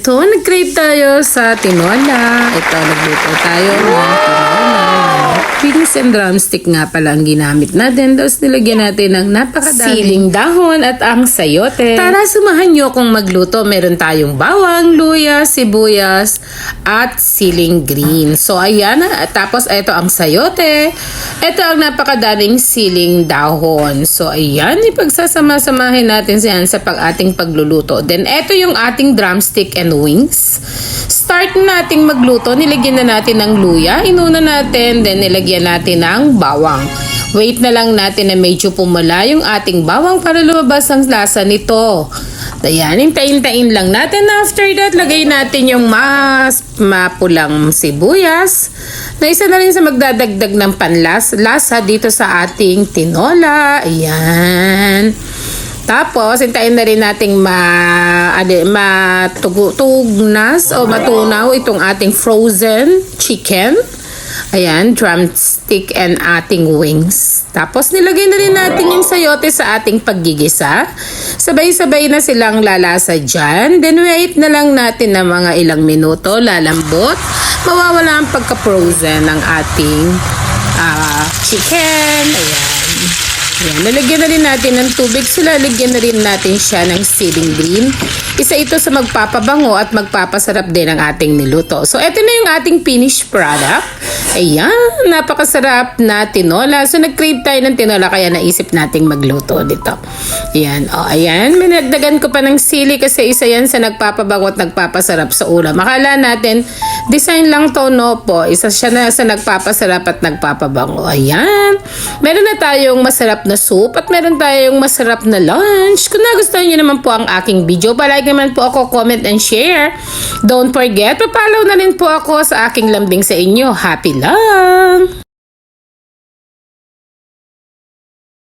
Ito, nag-crave tayo sa tinola. Ito, nagluto tayo ng tinola. Pinis and drumstick nga pala ang ginamit natin. Tapos nilagyan natin ng napakadaming siling dahon at ang sayote. Tara, sumahan nyo kung magluto. Meron tayong bawang, luya, sibuyas, at siling green. So, ayan. Tapos, ito ang sayote. Ito ang napakadaming siling dahon. So, ayan. Ipagsasama-samahin natin siyan sa ating pagluluto. Then, ito yung ating drumstick and wings. Start nating magluto. Nilagyan na natin ng luya. Inuna natin. Then, nilagyan natin ng bawang. Wait na lang natin na medyo pumula yung ating bawang para lumabas ang lasa nito. Ayan, hintayin lang natin. After that, lagay natin yung mapulang sibuyas na isa na rin sa magdadagdag ng panlasa dito sa ating tinola. Ayan. Tapos, hintayin na rin nating matugnas o matunaw itong ating frozen chicken. Ayan, drumstick and ating wings. Tapos, nilagay na rin natin yung sayote sa ating paggigisa. Sabay-sabay na silang lalasa dyan. Then, wait na lang natin ng mga ilang minuto. Lalambot. Mawawala ang pagka-frozen ng ating chicken. Ayan. Ayan. Nalagyan na rin natin ng tubig. So, lalagyan na rin natin siya ng siling green. Isa ito sa magpapabango at magpapasarap din ang ating niluto. So, ito na yung ating finished product. Ayan, napakasarap na tinola. So, nag-crave tayo ng tinola kaya naisip nating magluto dito. Ayan, ayan. Minagdagan ko pa ng sili kasi isa yan sa nagpapabango at nagpapasarap sa ulam. Akala natin, design lang to, no po. Isa siya na sa nagpapasarap at nagpapabango. Ayan. Meron na tayong masarap na soup at meron tayong masarap na lunch. Kung nagustuhan nyo naman po ang aking video, palike naman po ako, comment and share. Don't forget, papalaw na rin po ako sa aking lambing sa inyo. Happy lang!